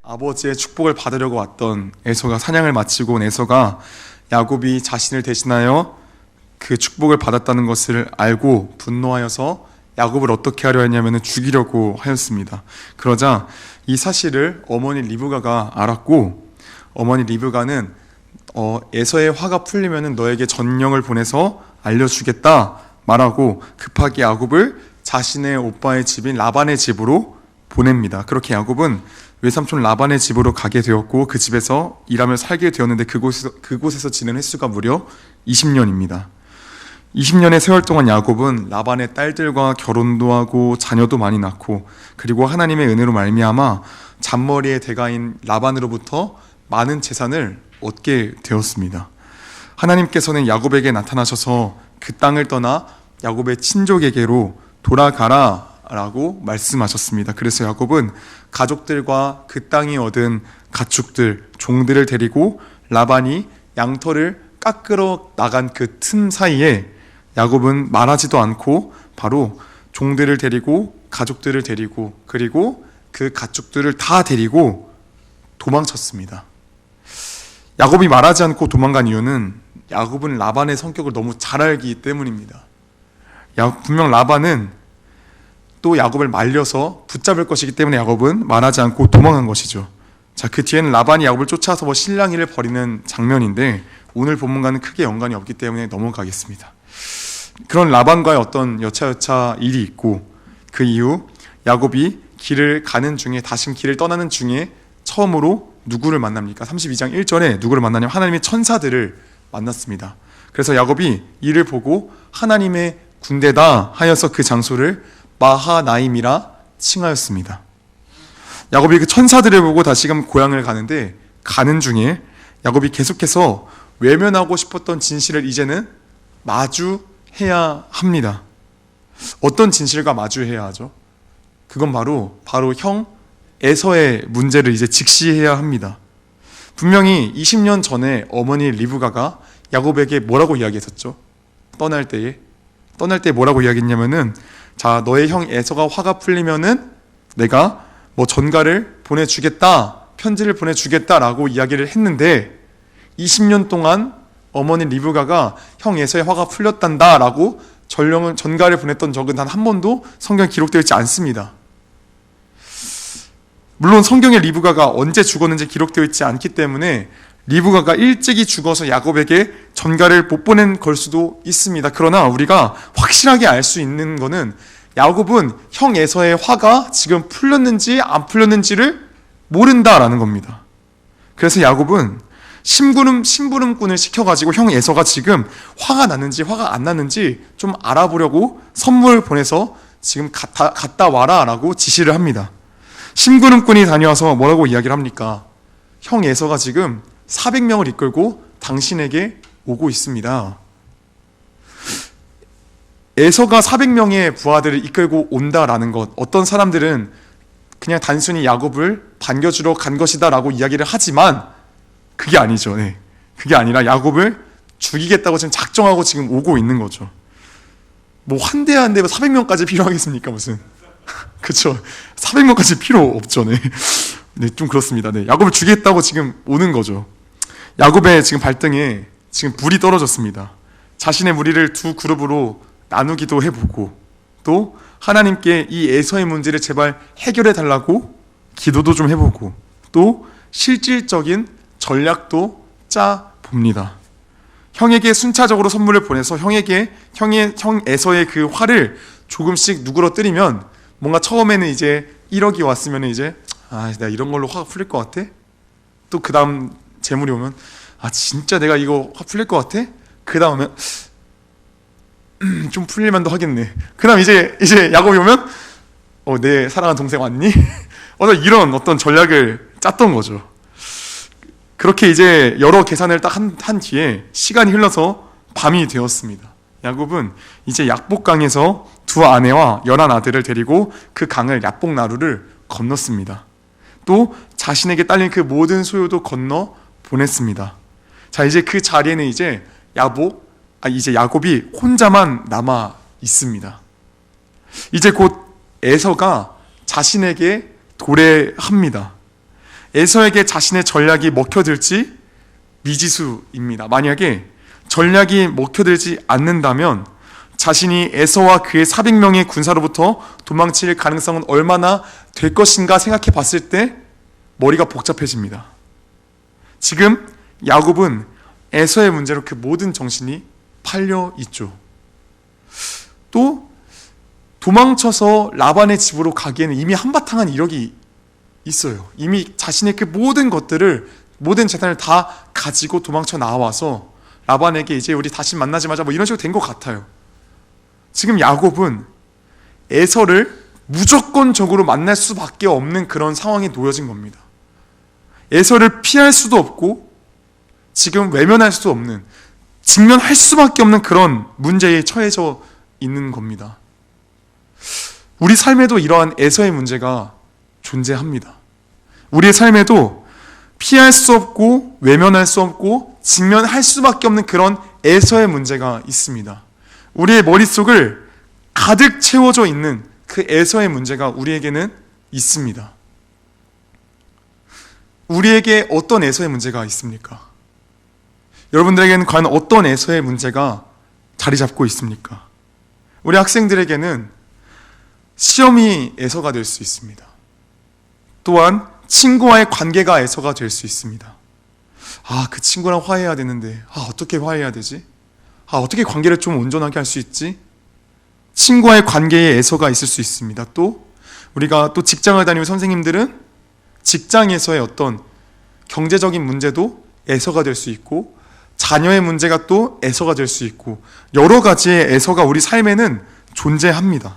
아버지의 축복을 받으려고 왔던 에서가 사냥을 마치고 온 에서가 야곱이 자신을 대신하여 그 축복을 받았다는 것을 알고 분노하여서 야곱을 어떻게 하려 했냐면 죽이려고 하였습니다. 그러자 이 사실을 어머니 리브가가 알았고, 어머니 리브가는 에서의 화가 풀리면 너에게 전령을 보내서 알려주겠다 말하고 급하게 야곱을 자신의 오빠의 집인 라반의 집으로 보냅니다. 그렇게 야곱은 외삼촌 라반의 집으로 가게 되었고 그 집에서 일하며 살게 되었는데 그곳에서 지낸 횟수가 무려 20년입니다. 20년의 세월 동안 야곱은 라반의 딸들과 결혼도 하고 자녀도 많이 낳고, 그리고 하나님의 은혜로 말미암아 잔머리의 대가인 라반으로부터 많은 재산을 얻게 되었습니다. 하나님께서는 야곱에게 나타나셔서 그 땅을 떠나 야곱의 친족에게로 돌아가라 라고 말씀하셨습니다. 그래서 야곱은 가족들과 그 땅이 얻은 가축들, 종들을 데리고 라반이 양털을 깎으러 나간 그 틈 사이에 야곱은 말하지도 않고 바로 종들을 데리고 가족들을 데리고 그리고 그 가축들을 다 데리고 도망쳤습니다. 야곱이 말하지 않고 도망간 이유는 야곱은 라반의 성격을 너무 잘 알기 때문입니다. 분명 라반은 또 야곱을 말려서 붙잡을 것이기 때문에 야곱은 말하지 않고 도망간 것이죠. 자, 그 뒤에는 라반이 야곱을 쫓아서 실랑이를 벌이는 장면인데 오늘 본문과는 크게 연관이 없기 때문에 넘어가겠습니다. 그런 라반과의 어떤 여차여차 일이 있고, 그 이후 야곱이 길을 가는 중에, 다시 길을 떠나는 중에 처음으로 누구를 만납니까? 32장 1절에 누구를 만나냐면 하나님의 천사들을 만났습니다. 그래서 야곱이 이를 보고 하나님의 군대다 하여서 그 장소를 마하나임이라 칭하였습니다. 야곱이 그 천사들을 보고 다시금 고향을 가는데, 가는 중에 야곱이 계속해서 외면하고 싶었던 진실을 이제는 마주해야 합니다. 어떤 진실과 마주해야 하죠? 그건 바로 형 에서의 문제를 이제 직시해야 합니다. 분명히 20년 전에 어머니 리브가가 야곱에게 뭐라고 이야기했었죠? 떠날 때에 뭐라고 이야기했냐면은, 자, 너의 형 에서가 화가 풀리면은 내가 뭐 전가를 보내주겠다, 편지를 보내주겠다라고 이야기를 했는데 20년 동안 어머니 리브가가 형 에서의 화가 풀렸단다라고 전가를 보냈던 적은 단 한 번도 성경에 기록되어 있지 않습니다. 물론 성경에 리브가가 언제 죽었는지 기록되어 있지 않기 때문에 리브가가 일찍이 죽어서 야곱에게 전가를 못 보낸 걸 수도 있습니다. 그러나 우리가 확실하게 알 수 있는 거는 야곱은 형 에서의 화가 지금 풀렸는지 안 모른다라는 겁니다. 그래서 야곱은 심부름꾼을 시켜가지고 형 에서가 지금 화가 났는지 화가 안 났는지 좀 알아보려고 선물 보내서 지금 갔다 와라 라고 지시를 합니다. 심부름꾼이 다녀와서 뭐라고 이야기를 합니까? 형 에서가 지금 400명을 이끌고 당신에게 오고 있습니다. 에서가 400명의 부하들을 이끌고 온다라는 것, 어떤 사람들은 그냥 단순히 야곱을 반겨주러 간 것이다 라고 이야기를 하지만 그게 아니죠. 네. 그게 아니라 야곱을 죽이겠다고 지금 작정하고 지금 오고 있는 거죠. 뭐 한 대 400명까지 필요하겠습니까? 무슨 그쵸. 400명까지 필요 없죠. 네. 네, 좀 그렇습니다. 네. 야곱을 죽이겠다고 지금 오는 거죠. 야곱의 지금 발등에 지금 불이 떨어졌습니다. 자신의 무리를 두 그룹으로 나누기도 해보고, 또 하나님께 이 에서의 문제를 제발 해결해 달라고 기도도 좀 해보고, 또 실질적인 전략도 짜 봅니다. 형에게 순차적으로 선물을 보내서 형 에서의 그 화를 조금씩 누그러뜨리면, 뭔가 처음에는 이제 1억이 왔으면 이제 내가 이런 걸로 화가 풀릴 것 같아? 또 그 다음 재물이 오면 진짜 내가 이거 화 풀릴 것 같아? 그 다음에 좀 풀릴만도 하겠네. 그 다음 이제 야곱이 오면 내 사랑하는 동생 왔니? 이런 어떤 전략을 짰던 거죠. 그렇게 이제 여러 계산을 딱 한 뒤에 시간이 흘러서 밤이 되었습니다. 야곱은 이제 약복강에서 두 아내와 11아들을 데리고 그 강을 약복나루를 건넜습니다. 또 자신에게 딸린 그 모든 소유도 건너 보냈습니다. 자, 이제 그 자리에는 이제 야곱이 혼자만 남아 있습니다. 이제 곧 에서가 자신에게 도래합니다. 에서에게 자신의 전략이 먹혀들지 미지수입니다. 만약에 전략이 먹혀들지 않는다면 자신이 에서와 그의 400명의 군사로부터 도망칠 가능성은 얼마나 될 것인가 생각해 봤을 때 머리가 복잡해집니다. 지금 야곱은 에서의 문제로 그 모든 정신이 팔려 있죠. 또 도망쳐서 라반의 집으로 가기에는 이미 한바탕한 이력이 있어요. 이미 자신의 그 모든 것들을, 모든 재산을 다 가지고 도망쳐 나와서 라반에게 이제 우리 다시 만나지 마자 뭐 이런 식으로 된 것 같아요. 지금 야곱은 에서를 무조건적으로 만날 수밖에 없는 그런 상황에 놓여진 겁니다. 에서를 피할 수도 없고 지금 외면할 수도 없는, 직면할 수밖에 없는 그런 문제에 처해져 있는 겁니다. 우리 삶에도 이러한 에서의 문제가 존재합니다. 우리의 삶에도 피할 수 없고 외면할 수 없고 직면할 수밖에 없는 그런 에서의 문제가 있습니다. 우리의 머릿속을 가득 채워져 있는 그 에서의 문제가 우리에게는 있습니다. 우리에게 어떤 에서의 문제가 있습니까? 여러분들에게는 과연 어떤 에서의 문제가 자리 잡고 있습니까? 우리 학생들에게는 시험이 에서가 될 수 있습니다. 또한 친구와의 관계가 에서가 될 수 있습니다. 그 친구랑 화해해야 되는데 어떻게 화해해야 되지? 어떻게 관계를 좀 온전하게 할 수 있지? 친구와의 관계에 에서가 있을 수 있습니다. 또 우리가 또 직장을 다니는 선생님들은 직장에서의 어떤 경제적인 문제도 에서가 될 수 있고, 자녀의 문제가 또 에서가 될 수 있고, 여러 가지의 에서가 우리 삶에는 존재합니다.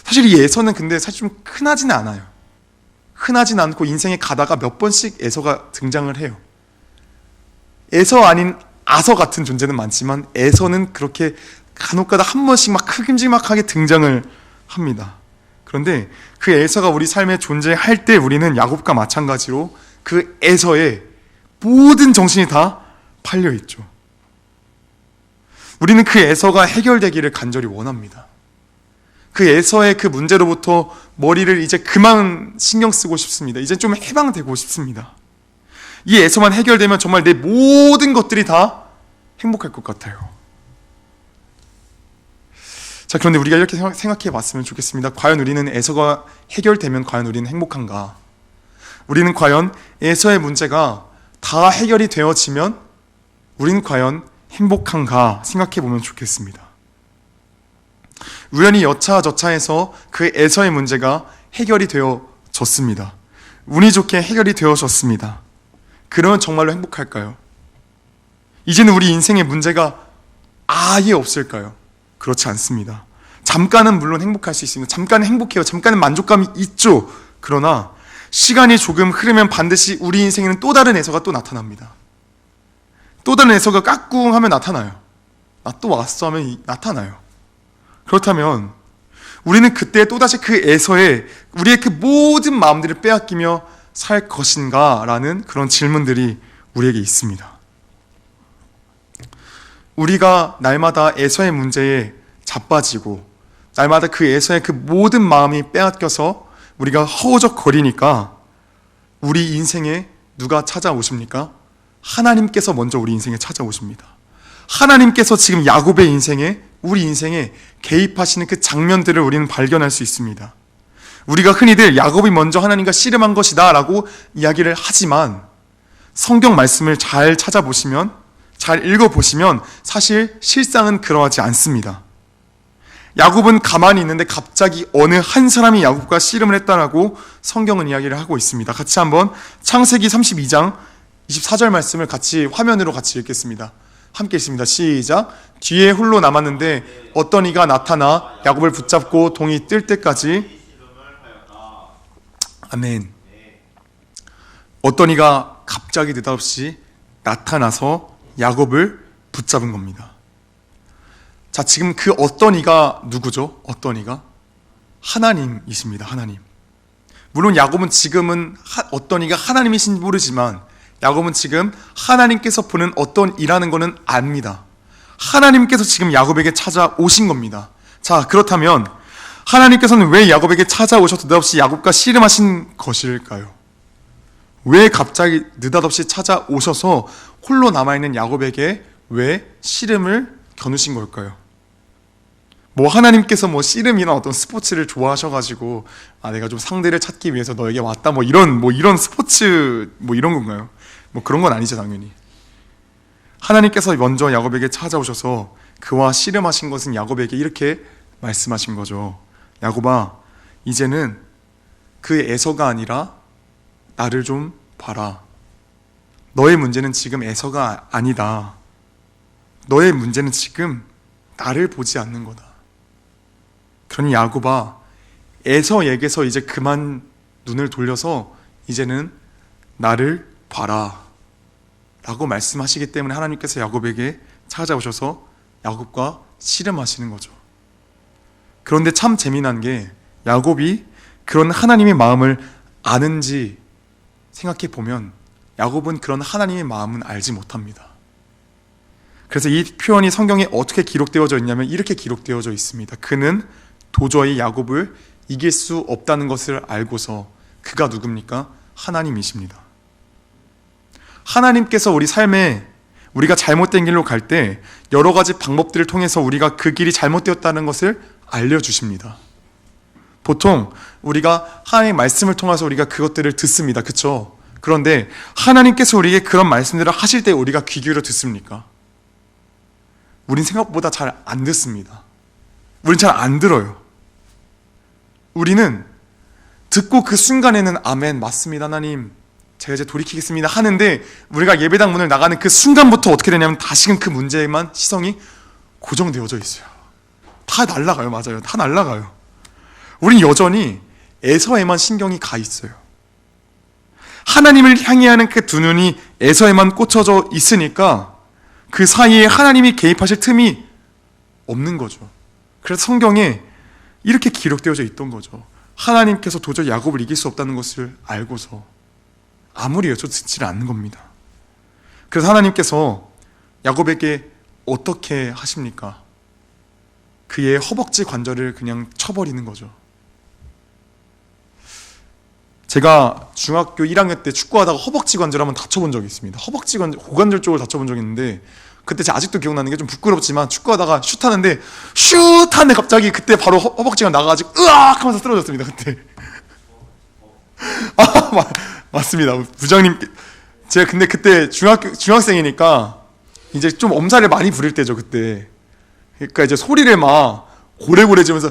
사실 이 에서는 근데 사실 좀 흔하지는 않아요. 흔하진 않고 인생에 가다가 몇 번씩 에서가 등장을 해요. 에서 아닌 아서 같은 존재는 많지만 에서는 그렇게 간혹가다 한 번씩 막 큼지막하게 등장을 합니다. 그런데 그 에서가 우리 삶에 존재할 때 우리는 야곱과 마찬가지로 그 에서에 모든 정신이 다 팔려 있죠. 우리는 그 에서가 해결되기를 간절히 원합니다. 그 에서의 그 문제로부터 머리를 이제 그만 신경 쓰고 싶습니다. 이제 좀 해방되고 싶습니다. 이 에서만 해결되면 정말 내 모든 것들이 다 행복할 것 같아요. 자, 그런데 우리가 이렇게 생각해 봤으면 좋겠습니다. 과연 우리는 에서가 해결되면 과연 우리는 행복한가? 우리는 과연 에서의 문제가 다 해결이 되어지면 우리는 과연 행복한가 생각해 보면 좋겠습니다. 우연히 여차저차해서 그 에서의 문제가 해결이 되어졌습니다. 운이 좋게 해결이 되어졌습니다. 그러면 정말로 행복할까요? 이제는 우리 인생의 문제가 아예 없을까요? 그렇지 않습니다. 잠깐은 물론 행복할 수 있습니다. 잠깐은 행복해요. 잠깐은 만족감이 있죠. 그러나 시간이 조금 흐르면 반드시 우리 인생에는 또 다른 에서가 또 나타납니다. 또 다른 에서가 까꿍하면 나타나요. 나 또 왔어 하면 나타나요. 그렇다면 우리는 그때 또다시 그 에서에 우리의 그 모든 마음들을 빼앗기며 살 것인가? 라는 그런 질문들이 우리에게 있습니다. 우리가 날마다 에서의 문제에 자빠지고 날마다 그 에서의 그 모든 마음이 빼앗겨서 우리가 허우적거리니까 우리 인생에 누가 찾아오십니까? 하나님께서 먼저 우리 인생에 찾아오십니다. 하나님께서 지금 야곱의 인생에, 우리 인생에 개입하시는 그 장면들을 우리는 발견할 수 있습니다. 우리가 흔히들 야곱이 먼저 하나님과 씨름한 것이다 라고 이야기를 하지만 성경 말씀을 잘 찾아보시면, 잘 읽어보시면 사실 실상은 그러하지 않습니다. 야곱은 가만히 있는데 갑자기 어느 한 사람이 야곱과 씨름을 했다라고 성경은 이야기를 하고 있습니다. 같이 한번 창세기 32장 24절 말씀을 같이 화면으로 같이 읽겠습니다. 함께 읽습니다. 시작. 뒤에 홀로 남았는데 어떤 이가 나타나 야곱을 붙잡고 동이 뜰 때까지. 아멘. 어떤 이가 갑자기 느닷없이 나타나서 야곱을 붙잡은 겁니다. 자, 지금 그 어떤 이가 누구죠? 어떤 이가? 하나님이십니다. 하나님. 물론 야곱은 지금은 어떤 이가 하나님이신지 모르지만 야곱은 지금 하나님께서 보는 어떤 이라는 것은 압니다. 하나님께서 지금 야곱에게 찾아오신 겁니다. 자, 그렇다면 하나님께서는 왜 야곱에게 찾아오셔서 느닷없이 야곱과 씨름하신 것일까요? 왜 갑자기 느닷없이 찾아오셔서 홀로 남아있는 야곱에게 왜 씨름을 겨누신 걸까요? 뭐 하나님께서 뭐 씨름이나 어떤 스포츠를 좋아하셔가지고 내가 좀 상대를 찾기 위해서 너에게 왔다 뭐 이런 스포츠 뭐 이런 건가요? 뭐 그런 건 아니죠, 당연히. 하나님께서 먼저 야곱에게 찾아오셔서 그와 씨름하신 것은 야곱에게 이렇게 말씀하신 거죠. 야곱아, 이제는 그 에서가 아니라 나를 좀 봐라. 너의 문제는 지금 에서가 아니다. 너의 문제는 지금 나를 보지 않는 거다. 그러니 야곱아, 에서에게서 이제 그만 눈을 돌려서 이제는 나를 봐라 라고 말씀하시기 때문에 하나님께서 야곱에게 찾아오셔서 야곱과 씨름하시는 거죠. 그런데 참 재미난 게 야곱이 그런 하나님의 마음을 아는지 생각해 보면 야곱은 그런 하나님의 마음은 알지 못합니다. 그래서 이 표현이 성경에 어떻게 기록되어져 있냐면 이렇게 기록되어져 있습니다. 그는 도저히 야곱을 이길 수 없다는 것을 알고서 그가 누굽니까? 하나님이십니다. 하나님께서 우리 삶에 우리가 잘못된 길로 갈 때 여러 가지 방법들을 통해서 우리가 그 길이 잘못되었다는 것을 알려주십니다. 보통 우리가 하나님의 말씀을 통해서 우리가 그것들을 듣습니다. 그렇죠? 그런데 하나님께서 우리에게 그런 말씀들을 하실 때 우리가 귀 기울여 듣습니까? 우린 생각보다 잘 안 듣습니다. 우린 잘 안 들어요. 우리는 듣고 그 순간에는 아멘, 맞습니다, 하나님, 제가 이제 돌이키겠습니다 하는데 우리가 예배당 문을 나가는 그 순간부터 어떻게 되냐면 다시금 그 문제에만 시선이 고정되어져 있어요. 다 날아가요. 맞아요. 다 날아가요. 우린 여전히 에서에만 신경이 가 있어요. 하나님을 향해 하는 그 두 눈이 에서에만 꽂혀져 있으니까 그 사이에 하나님이 개입하실 틈이 없는 거죠. 그래서 성경에 이렇게 기록되어져 있던 거죠. 하나님께서 도저히 야곱을 이길 수 없다는 것을 알고서 아무리 여쭤도 듣지 않는 겁니다. 그래서 하나님께서 야곱에게 어떻게 하십니까? 그의 허벅지 관절을 그냥 쳐버리는 거죠. 제가 중학교 1학년 때 축구하다가 허벅지 관절 한번 다쳐본 적이 있습니다. 허벅지 관절, 고관절 쪽을 다쳐본 적이 있는데 그때 제가 아직도 기억나는 게 좀 부끄럽지만 축구하다가 슛하는데 슛 하는데 갑자기 그때 바로 허벅지가 나가가지고 으악 하면서 쓰러졌습니다. 그때. 맞습니다. 부장님, 제가 근데 그때 중학생이니까 이제 좀 엄살을 많이 부릴 때죠, 그때. 그러니까 이제 소리를 막 고래고래 지면서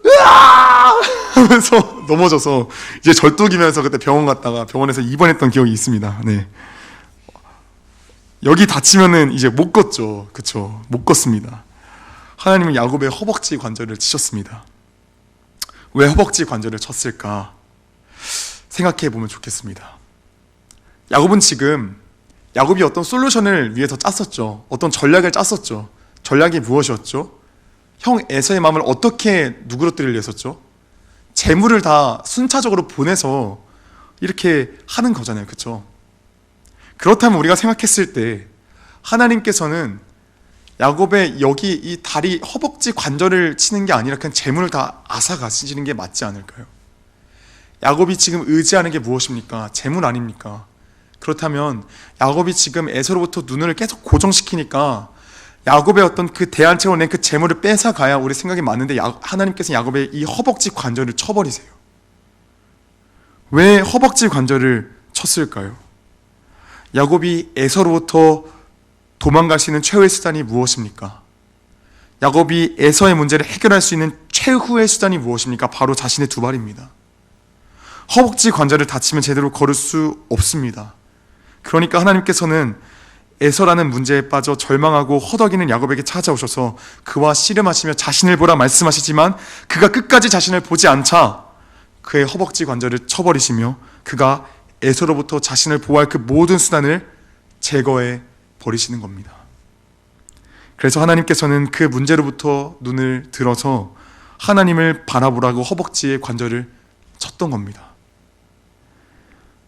으아! 하면서 넘어져서 이제 절뚝이면서 그때 병원 갔다가 병원에서 입원했던 기억이 있습니다. 네. 여기 다치면은 이제 못 걷죠. 그쵸? 못 걷습니다. 하나님은 야곱의 허벅지 관절을 치셨습니다. 왜 허벅지 관절을 쳤을까? 생각해 보면 좋겠습니다. 야곱이 어떤 솔루션을 위해서 짰었죠. 어떤 전략을 짰었죠. 전략이 무엇이었죠? 형 에서의 마음을 어떻게 누그러뜨리려 했었죠? 재물을 다 순차적으로 보내서 이렇게 하는 거잖아요. 그렇죠? 그렇다면 우리가 생각했을 때 하나님께서는 야곱의 여기 이 다리 허벅지 관절을 치는 게 아니라 그냥 재물을 다 앗아가시는 게 맞지 않을까요? 야곱이 지금 의지하는 게 무엇입니까? 재물 아닙니까? 그렇다면 야곱이 지금 에서로부터 눈을 계속 고정시키니까 야곱의 어떤 그 대안책으로 낸 그 재물을 뺏어가야 우리 생각이 맞는데 하나님께서 야곱의 이 허벅지 관절을 쳐버리세요. 왜 허벅지 관절을 쳤을까요? 야곱이 에서로부터 도망갈 수 있는 최후의 수단이 무엇입니까? 야곱이 에서의 문제를 해결할 수 있는 최후의 수단이 무엇입니까? 바로 자신의 두 발입니다. 허벅지 관절을 다치면 제대로 걸을 수 없습니다. 그러니까 하나님께서는 에서라는 문제에 빠져 절망하고 허덕이는 야곱에게 찾아오셔서 그와 씨름하시며 자신을 보라 말씀하시지만 그가 끝까지 자신을 보지 않자 그의 허벅지 관절을 쳐버리시며 그가 에서로부터 자신을 보호할 그 모든 수단을 제거해 버리시는 겁니다. 그래서 하나님께서는 그 문제로부터 눈을 들어서 하나님을 바라보라고 허벅지의 관절을 쳤던 겁니다.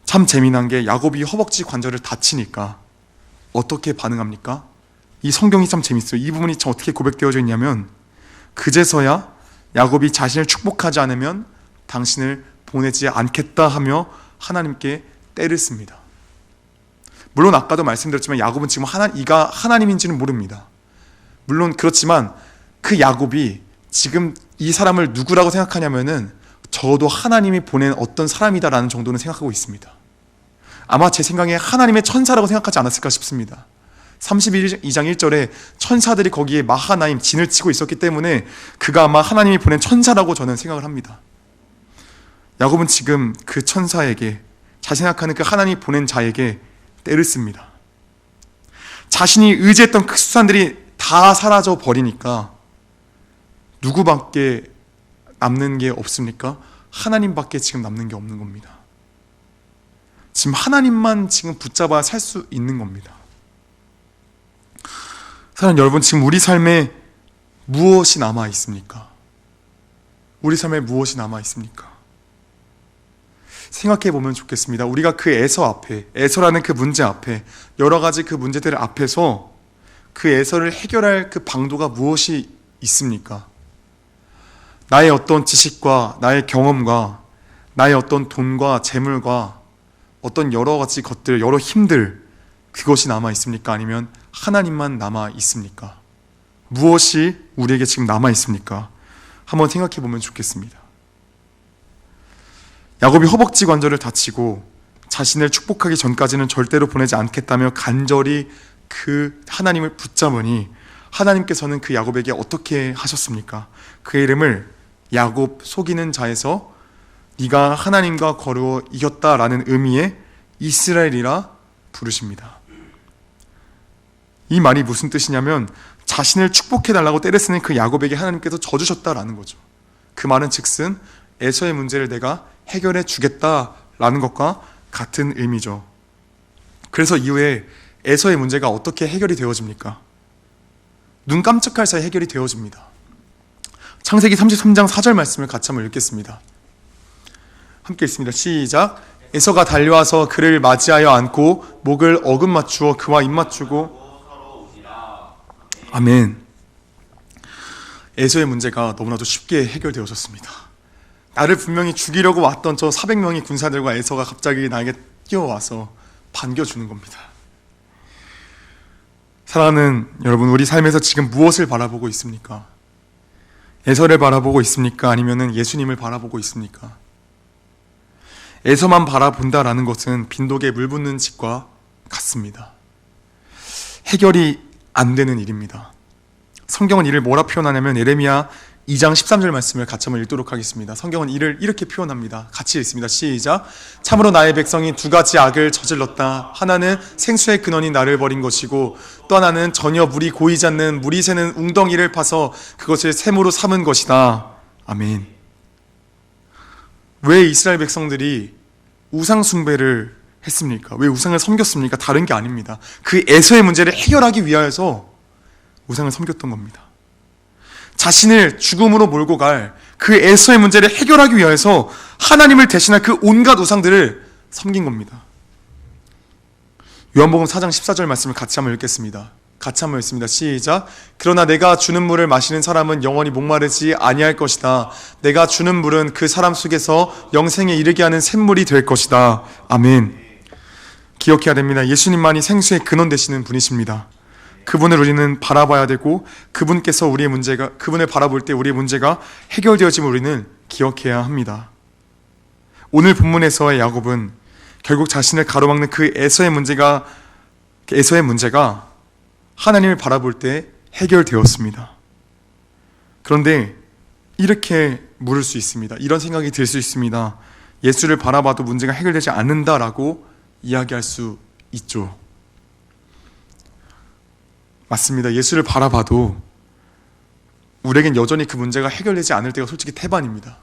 참 재미난 게 야곱이 허벅지 관절을 다치니까 어떻게 반응합니까? 이 성경이 참 재밌어요. 이 부분이 참 어떻게 고백되어져 있냐면 그제서야 야곱이 자신을 축복하지 않으면 당신을 보내지 않겠다 하며 하나님께 때를 씁니다. 물론 아까도 말씀드렸지만 야곱은 지금 이가 하나님인지는 모릅니다. 물론 그렇지만 그 야곱이 지금 이 사람을 누구라고 생각하냐면은 적어도 하나님이 보낸 어떤 사람이다라는 정도는 생각하고 있습니다. 아마 제 생각에 하나님의 천사라고 생각하지 않았을까 싶습니다. 32장 1절에 천사들이 거기에 마하나임 진을 치고 있었기 때문에 그가 아마 하나님이 보낸 천사라고 저는 생각을 합니다. 야곱은 지금 그 천사에게, 자신이 생각하는 그 하나님이 보낸 자에게 때를 씁니다. 자신이 의지했던 그 수산들이 다 사라져 버리니까 누구밖에 남는 게 없습니까? 하나님밖에 지금 남는 게 없는 겁니다. 지금 하나님만 지금 붙잡아 살 수 있는 겁니다. 사랑하는 여러분, 지금 우리 삶에 무엇이 남아 있습니까? 우리 삶에 무엇이 남아 있습니까? 생각해 보면 좋겠습니다. 우리가 그 에서 앞에, 에서라는 그 문제 앞에, 여러 가지 그 문제들 앞에서 그 에서를 해결할 그 방도가 무엇이 있습니까? 나의 어떤 지식과 나의 경험과 나의 어떤 돈과 재물과 어떤 여러 가지 것들, 여러 힘들, 그것이 남아 있습니까? 아니면 하나님만 남아 있습니까? 무엇이 우리에게 지금 남아 있습니까? 한번 생각해 보면 좋겠습니다. 야곱이 허벅지 관절을 다치고 자신을 축복하기 전까지는 절대로 보내지 않겠다며 간절히 그 하나님을 붙잡으니 하나님께서는 그 야곱에게 어떻게 하셨습니까? 그의 이름을 야곱 속이는 자에서 네가 하나님과 거루어 이겼다라는 의미의 이스라엘이라 부르십니다. 이 말이 무슨 뜻이냐면 자신을 축복해달라고 때를 쓰는 그 야곱에게 하나님께서 져주셨다라는 거죠. 그 말은 즉슨 에서의 문제를 내가 해결해 주겠다라는 것과 같은 의미죠. 그래서 이후에 에서의 문제가 어떻게 해결이 되어집니까? 눈 깜짝할 사이 해결이 되어집니다. 창세기 33장 4절 말씀을 같이 한번 읽겠습니다. 함께 읽습니다. 시작. 에서가 달려와서 그를 맞이하여 안고 목을 어금 맞추어 그와 입 맞추고. 아멘. 에서의 문제가 너무나도 쉽게 해결되어졌습니다. 나를 분명히 죽이려고 왔던 저 400명의 군사들과 에서가 갑자기 나에게 뛰어와서 반겨주는 겁니다. 사랑하는 여러분, 우리 삶에서 지금 무엇을 바라보고 있습니까? 에서를 바라보고 있습니까? 아니면 예수님을 바라보고 있습니까? 에서만 바라본다라는 것은 빈독에 물 붓는 짓과 같습니다. 해결이 안 되는 일입니다. 성경은 이를 뭐라 표현하냐면 예레미야 2장 13절 말씀을 같이 한번 읽도록 하겠습니다. 성경은 이를 이렇게 표현합니다. 같이 읽습니다. 시작. 참으로 나의 백성이 두 가지 악을 저질렀다. 하나는 생수의 근원인 나를 버린 것이고 또 하나는 전혀 물이 고이지 않는 물이 새는 웅덩이를 파서 그것을 샘으로 삼은 것이다. 아멘. 왜 이스라엘 백성들이 우상 숭배를 했습니까? 왜 우상을 섬겼습니까? 다른 게 아닙니다. 그 에서의 문제를 해결하기 위하여서 우상을 섬겼던 겁니다. 자신을 죽음으로 몰고 갈 그 에서의 문제를 해결하기 위해서 하나님을 대신할 그 온갖 우상들을 섬긴 겁니다. 요한복음 4장 14절 말씀을 같이 한번 읽겠습니다. 같이 한번 읽습니다. 시작. 그러나 내가 주는 물을 마시는 사람은 영원히 목마르지 아니할 것이다. 내가 주는 물은 그 사람 속에서 영생에 이르게 하는 샘물이 될 것이다. 아멘. 기억해야 됩니다. 예수님만이 생수의 근원 되시는 분이십니다. 그분을 우리는 바라봐야 되고 그분께서 그분을 바라볼 때 우리의 문제가 해결되어짐을 우리는 기억해야 합니다. 오늘 본문에서의 야곱은 결국 자신을 가로막는 그 에서의 문제가 하나님을 바라볼 때 해결되었습니다. 그런데 이렇게 물을 수 있습니다. 이런 생각이 들 수 있습니다. 예수를 바라봐도 문제가 해결되지 않는다라고 이야기할 수 있죠. 맞습니다. 예수를 바라봐도 우리에겐 여전히 그 문제가 해결되지 않을 때가 솔직히 태반입니다.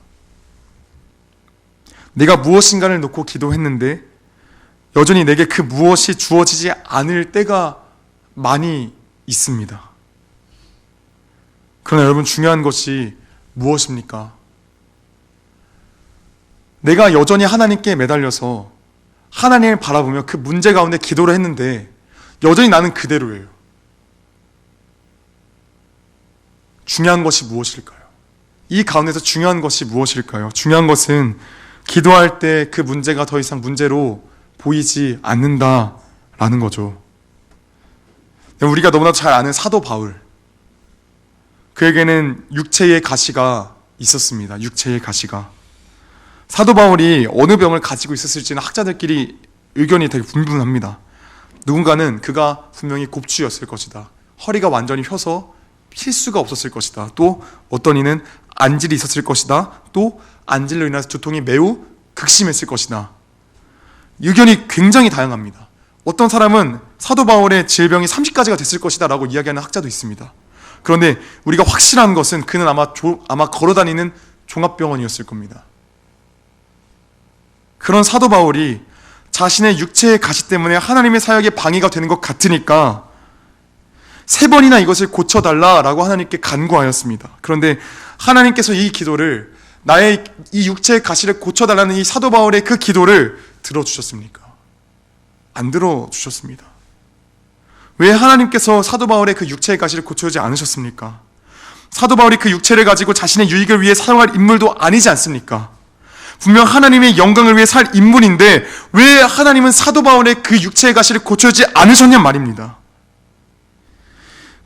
내가 무엇인가를 놓고 기도했는데 여전히 내게 그 무엇이 주어지지 않을 때가 많이 있습니다. 그러나 여러분, 중요한 것이 무엇입니까? 내가 여전히 하나님께 매달려서 하나님을 바라보며 그 문제 가운데 기도를 했는데 여전히 나는 그대로예요. 중요한 것이 무엇일까요? 이 가운데서 중요한 것이 무엇일까요? 중요한 것은 기도할 때 그 문제가 더 이상 문제로 보이지 않는다라는 거죠. 우리가 너무나 잘 아는 사도 바울, 그에게는 육체의 가시가 있었습니다. 육체의 가시가. 사도 바울이 어느 병을 가지고 있었을지는 학자들끼리 의견이 되게 분분합니다. 누군가는 그가 분명히 곱추였을 것이다, 허리가 완전히 펴서 쉴 수가 없었을 것이다, 또 어떤 이는 안질이 있었을 것이다, 또 안질로 인해서 두통이 매우 극심했을 것이다. 의견이 굉장히 다양합니다. 어떤 사람은 사도 바울의 질병이 30가지가 됐을 것이다 라고 이야기하는 학자도 있습니다. 그런데 우리가 확실한 것은 그는 아마 걸어다니는 종합병원이었을 겁니다. 그런 사도 바울이 자신의 육체의 가시 때문에 하나님의 사역에 방해가 되는 것 같으니까 3번이나 이것을 고쳐달라라고 하나님께 간구하였습니다. 그런데 하나님께서 이 기도를, 나의 이 육체의 가시를 고쳐달라는 이 사도 바울의 그 기도를 들어주셨습니까? 안 들어주셨습니다. 왜 하나님께서 사도 바울의 그 육체의 가시를 고쳐주지 않으셨습니까? 사도 바울이 그 육체를 가지고 자신의 유익을 위해 사용할 인물도 아니지 않습니까? 분명 하나님의 영광을 위해 살 인물인데 왜 하나님은 사도 바울의 그 육체의 가시를 고쳐주지 않으셨냔 말입니다.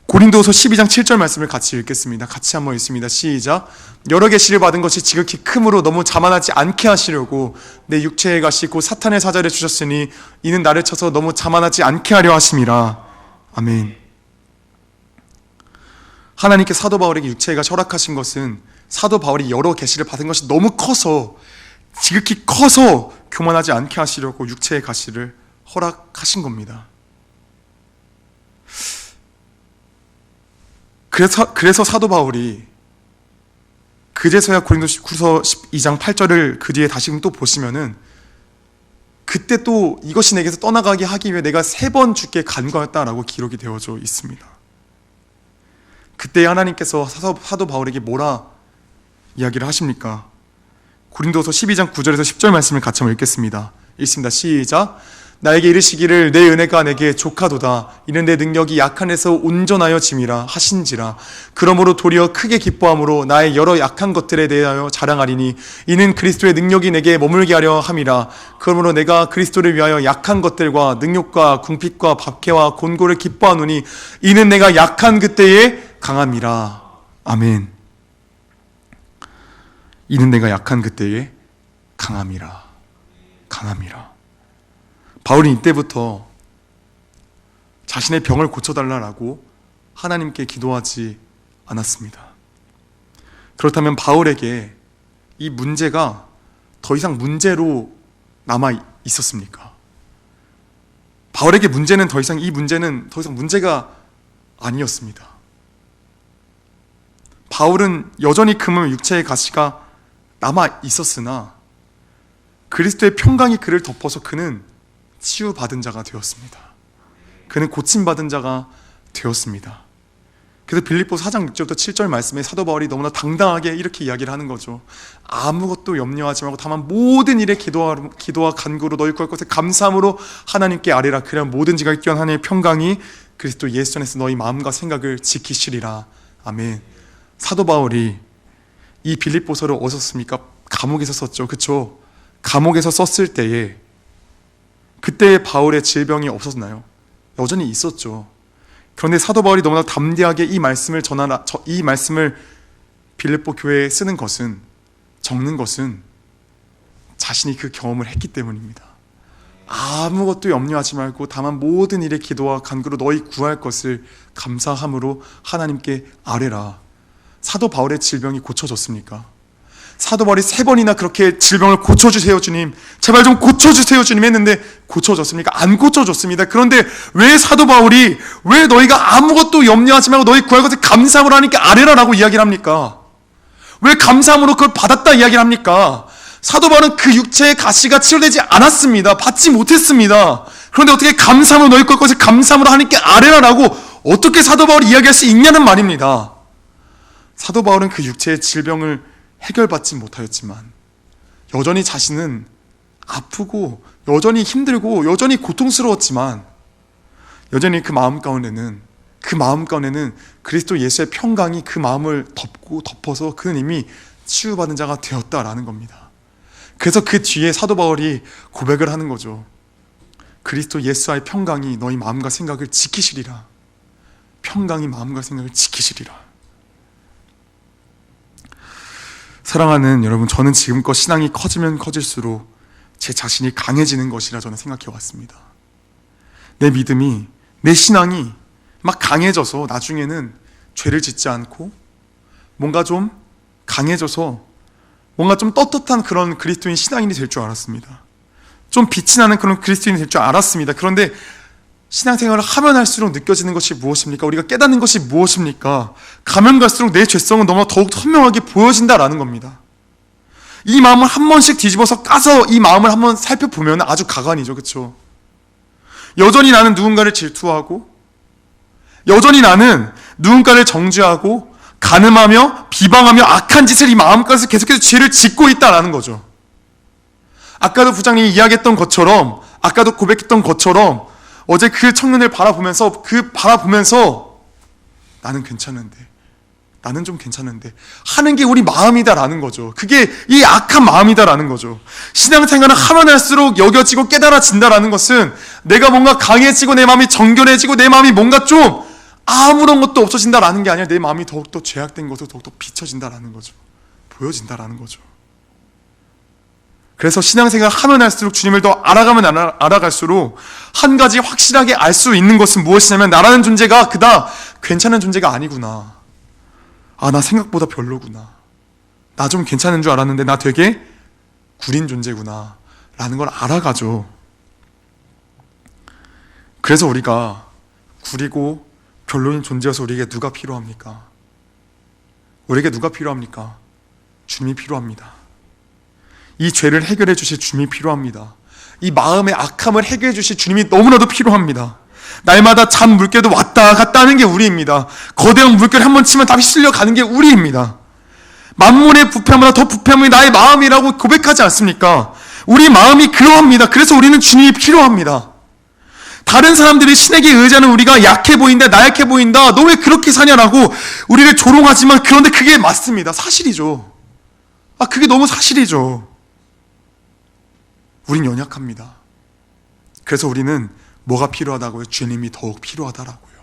고린도후서 12장 7절 말씀을 같이 읽겠습니다. 같이 한번 읽습니다. 시작. 여러 계시를 받은 것이 지극히 크므로 너무 자만하지 않게 하시려고 내 육체의 가시 곧 사탄의 사자를 주셨으니 이는 나를 쳐서 너무 자만하지 않게 하려 하심이라. 아멘. 하나님께 사도 바울에게 육체의 가시 허락하신 것은 사도 바울이 여러 계시를 받은 것이 너무 커서, 지극히 커서 교만하지 않게 하시려고 육체의 가시를 허락하신 겁니다. 그래서 사도 바울이 그제서야 고린도후서 12장 8절을 그 뒤에 다시금 또 보시면은 그때 또 이것이 내게서 떠나가게 하기 위해 내가 3번 주께 간구하였다라고 기록이 되어져 있습니다. 그때 하나님께서 사도 바울에게 뭐라 이야기를 하십니까? 고린도후서 12장 9절에서 10절 말씀을 같이 한번 읽겠습니다. 읽습니다. 시작. 나에게 이르시기를 내 은혜가 내게 족하도다. 이는 내 능력이 약한 데서 온전하여 짐이라 하신지라. 그러므로 도리어 크게 기뻐함으로 나의 여러 약한 것들에 대하여 자랑하리니 이는 그리스도의 능력이 내게 머물게 하려 함이라. 그러므로 내가 그리스도를 위하여 약한 것들과 능욕과 궁핍과 박해와 곤고를 기뻐하노니 이는 내가 약한 그때에 강함이라. 아멘. 이는 내가 약한 그때에 강함이라. 강함이라. 바울이 이때부터 자신의 병을 고쳐달라고 하나님께 기도하지 않았습니다. 그렇다면 바울에게 이 문제가 더 이상 문제로 남아 있었습니까? 바울에게 문제는 더 이상 문제가 아니었습니다. 바울은 여전히 금은 육체의 가시가 남아 있었으나 그리스도의 평강이 그를 덮어서 그는 치유받은 자가 되었습니다. 그는 고침받은 자가 되었습니다. 그래서 빌립보 4장 6절부터 7절 말씀에 사도 바울이 너무나 당당하게 이렇게 이야기를 하는 거죠. 아무것도 염려하지 말고 다만 모든 일에 기도와 간구로 너희 구할 것에 감사함으로 하나님께 아뢰라. 그래야 모든 지각에 뛰어난 하나님의 평강이 그리스도 예수 안에서 너희 마음과 생각을 지키시리라. 아멘. 사도 바울이 이 빌립보서를 어디서 썼습니까? 감옥에서 썼죠. 그렇죠? 감옥에서 썼을 때에 그때 바울의 질병이 없었나요? 여전히 있었죠. 그런데 사도 바울이 너무나 담대하게 이 말씀을 빌립보 교회에 쓰는 것은, 적는 것은 자신이 그 경험을 했기 때문입니다. 아무것도 염려하지 말고 다만 모든 일에 기도와 간구로 너희 구할 것을 감사함으로 하나님께 아뢰라. 사도 바울의 질병이 고쳐졌습니까? 사도 바울이 3번이나 그렇게 질병을 고쳐주세요 주님, 제발 좀 고쳐주세요 주님 했는데 고쳐졌습니까? 안 고쳐졌습니다. 그런데 왜 사도 바울이 왜 너희가 아무것도 염려하지 말고 너희 구할 것을 감사함으로 하니까 아뢰라라고 이야기를 합니까? 왜 감사함으로 그걸 받았다 이야기를 합니까? 사도 바울은 그 육체의 가시가 치료되지 않았습니다. 받지 못했습니다. 그런데 어떻게 감사함으로 너희 구할 것을 감사함으로 하니까 아뢰라라고 어떻게 사도 바울이 이야기할 수 있냐는 말입니다. 사도 바울은 그 육체의 질병을 해결받지 못하였지만 여전히 자신은 아프고 여전히 힘들고 여전히 고통스러웠지만 여전히 그 마음 가운데는 그 마음가운데는 그리스도 예수의 평강이 그 마음을 덮어서 그는 이미 치유받은 자가 되었다라는 겁니다. 그래서 그 뒤에 사도 바울이 고백을 하는 거죠. 그리스도 예수와의 평강이 너희 마음과 생각을 지키시리라. 평강이 마음과 생각을 지키시리라. 사랑하는 여러분, 저는 지금껏 신앙이 커지면 커질수록 제 자신이 강해지는 것이라 저는 생각해 왔습니다. 내 믿음이, 내 신앙이 막 강해져서 나중에는 죄를 짓지 않고 뭔가 좀 강해져서 뭔가 좀 떳떳한 그런 그리스도인 신앙인이 될 줄 알았습니다. 좀 빛이 나는 그런 그리스도인이 될 줄 알았습니다. 그런데 신앙생활을 하면 할수록 느껴지는 것이 무엇입니까? 우리가 깨닫는 것이 무엇입니까? 가면 갈수록 내 죄성은 너무나 더욱 선명하게 보여진다라는 겁니다. 이 마음을 한 번씩 뒤집어서 까서 이 마음을 한번 살펴보면 아주 가관이죠. 그렇죠? 여전히 나는 누군가를 질투하고, 여전히 나는 누군가를 정죄하고 간음하며 비방하며 악한 짓을 이 마음가에서 계속해서 죄를 짓고 있다라는 거죠. 아까도 부장님이 이야기했던 것처럼, 아까도 고백했던 것처럼 어제 그 청년을 바라보면서 나는 괜찮은데, 나는 좀 괜찮은데 하는 게 우리 마음이다라는 거죠. 그게 이 악한 마음이다라는 거죠. 신앙생활을 하면 할수록 여겨지고 깨달아진다라는 것은 내가 뭔가 강해지고 내 마음이 정결해지고 내 마음이 뭔가 좀 아무런 것도 없어진다라는 게 아니라 내 마음이 더욱더 죄악된 것으로 더욱더 비춰진다라는 거죠. 보여진다라는 거죠. 그래서 신앙생활 하면 할수록 주님을 더 알아가면 알아갈수록 한 가지 확실하게 알 수 있는 것은 무엇이냐면, 나라는 존재가 그닥 괜찮은 존재가 아니구나. 아, 나 생각보다 별로구나. 나 좀 괜찮은 줄 알았는데 나 되게 구린 존재구나 라는 걸 알아가죠. 그래서 우리가 구리고 별로인 존재여서 우리에게 누가 필요합니까? 우리에게 누가 필요합니까? 주님이 필요합니다. 이 죄를 해결해 주실 주님이 필요합니다. 이 마음의 악함을 해결해 주실 주님이 너무나도 필요합니다. 날마다 잔 물결도 왔다 갔다 하는 게 우리입니다. 거대한 물결 한번 치면 다시 쓸려가는 게 우리입니다. 만물의 부패보다 더 부패함이 나의 마음이라고 고백하지 않습니까? 우리 마음이 그러합니다. 그래서 우리는 주님이 필요합니다. 다른 사람들이 신에게 의지하는 우리가 약해 보인다, 나약해 보인다, 너 왜 그렇게 사냐라고 우리를 조롱하지만, 그런데 그게 맞습니다. 사실이죠. 그게 너무 사실이죠. 우린 연약합니다. 그래서 우리는 뭐가 필요하다고요? 주님이 더욱 필요하다라고요.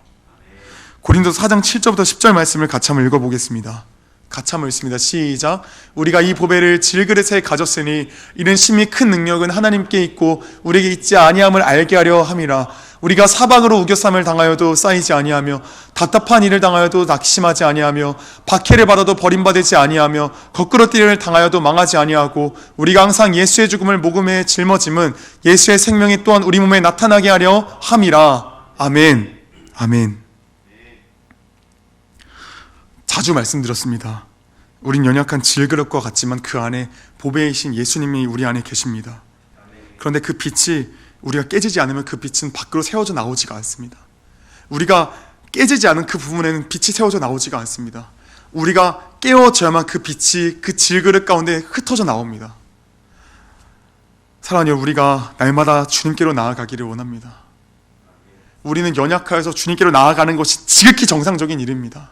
고린도서 4장 7절부터 10절 말씀을 같이 한번 읽어보겠습니다. 같이 한번 읽습니다. 시작. 우리가 이 보배를 질그릇에 가졌으니 이는 심히 큰 능력은 하나님께 있고 우리에게 있지 아니함을 알게 하려 함이라. 우리가 사방으로 우겨쌈을 당하여도 쌓이지 아니하며 답답한 일을 당하여도 낙심하지 아니하며 박해를 받아도 버림받지 아니하며 거꾸로 뛰를 당하여도 망하지 아니하고 우리가 항상 예수의 죽음을 목음에 짊어짐은 예수의 생명이 또한 우리 몸에 나타나게 하려 함이라. 아멘. 아멘. 자주 말씀드렸습니다. 우린 연약한 질그릇과 같지만 그 안에 보배이신 예수님이 우리 안에 계십니다. 그런데 그 빛이 우리가 깨지지 않으면 그 빛은 밖으로 새어져 나오지가 않습니다. 우리가 깨지지 않은 그 부분에는 빛이 새어져 나오지가 않습니다. 우리가 깨어져야만 그 빛이 그 질그릇 가운데 흩어져 나옵니다. 사랑하는 여러분, 우리가 날마다 주님께로 나아가기를 원합니다. 우리는 연약하여서 주님께로 나아가는 것이 지극히 정상적인 일입니다.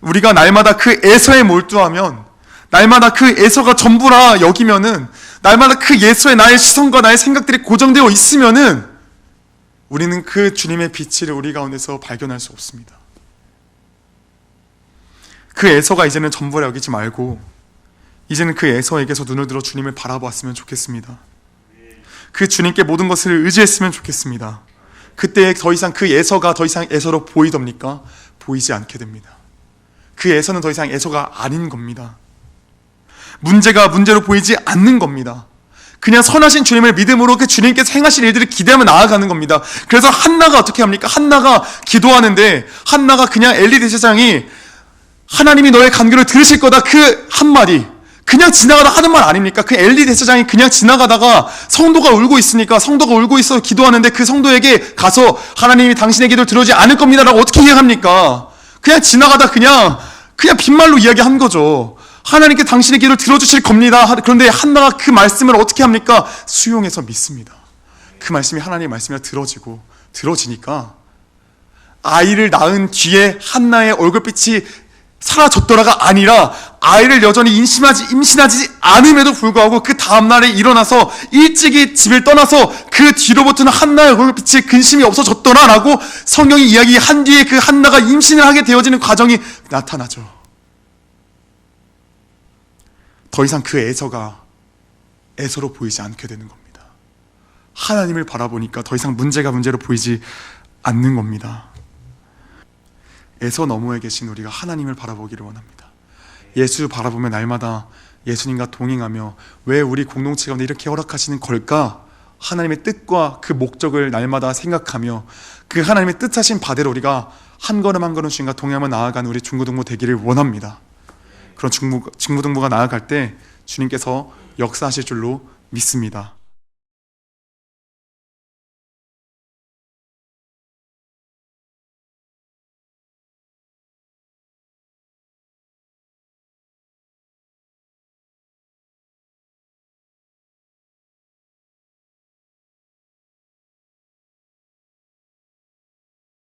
우리가 날마다 그 애서에 몰두하면, 날마다 그 애서가 전부라 여기면은, 날마다 그 예수의 나의 시선과 나의 생각들이 고정되어 있으면은 우리는 그 주님의 빛을 우리 가운데서 발견할 수 없습니다. 그 애서가 이제는 전부라 여기지 말고 이제는 그 애서에게서 눈을 들어 주님을 바라보았으면 좋겠습니다. 그 주님께 모든 것을 의지했으면 좋겠습니다. 그때 더 이상 그 애서가 더 이상 애서로 보이렵니까? 보이지 않게 됩니다. 그 애서는 더 이상 애서가 아닌 겁니다. 문제가 문제로 보이지 않는 겁니다. 그냥 선하신 주님을 믿음으로 그 주님께서 행하실 일들을 기대하며 나아가는 겁니다. 그래서 한나가 어떻게 합니까? 한나가 기도하는데, 한나가 그냥 엘리 대제사장이 하나님이 너의 간구를 들으실 거다 그 한마디, 그냥 지나가다 하는 말 아닙니까? 그 엘리 대제사장이 그냥 지나가다가 성도가 울고 있으니까, 성도가 울고 있어 기도하는데 그 성도에게 가서 하나님이 당신의 기도를 들어주지 않을 겁니다 라고 어떻게 이야기합니까? 그냥 지나가다 그냥 빈말로 이야기한 거죠. 하나님께 당신의 기도를 들어주실 겁니다. 그런데 한나가 그 말씀을 어떻게 합니까? 수용해서 믿습니다. 그 말씀이 하나님의 말씀이라 들어지니까 아이를 낳은 뒤에 한나의 얼굴빛이 사라졌더라가 아니라 아이를 여전히 임신하지 않음에도 불구하고 그 다음날에 일어나서 일찍이 집을 떠나서 그 뒤로부터는 한나의 얼굴빛이 근심이 없어졌더라라고 성경이 이야기한 뒤에 그 한나가 임신을 하게 되어지는 과정이 나타나죠. 더 이상 그 에서가 에서로 보이지 않게 되는 겁니다. 하나님을 바라보니까 더 이상 문제가 문제로 보이지 않는 겁니다. 에서 너머에 계신 우리가 하나님을 바라보기를 원합니다. 예수 바라보며 날마다 예수님과 동행하며 왜 우리 공동체 가운데 이렇게 허락하시는 걸까? 하나님의 뜻과 그 목적을 날마다 생각하며 그 하나님의 뜻하신 바대로 우리가 한 걸음 한 걸음 주님과 동행하며 나아가는 우리 중고등부 되기를 원합니다. 그런 중고등부가 나아갈 때 주님께서 역사하실 줄로 믿습니다.